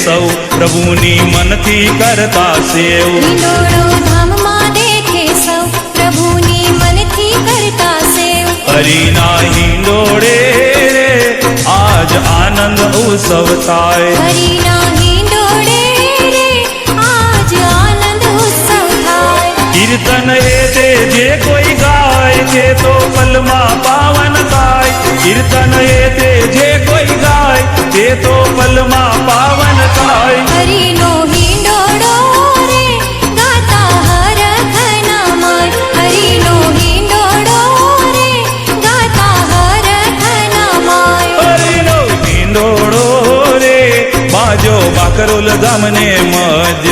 સૌ પ્રભુની મનથી કરતા સેવ હિંડોળો ધામમાં દેખે સૌ પ્રભુની મનથી કરતા સેવ હરિના હિંડોળે રે આજ આનંદ ઉત્સવ થાય હરિના હિંડોળે રે આજ આનંદ ઉત્સવ થાય કીર્તન એ તે જે કોઈ ગાય છે તો પલમાં પાવન થાય કીર્તન એ તે જે કોઈ ગાય તે તો પલમાં પાવન થાય હરિનો હિંડોળો રે ગાતા હરખના માય હરિનો હિંડોળો રે ગાતા હરખના માય હરિનો હિંડોળો રે બાજો બાકરોલ ગામને મજ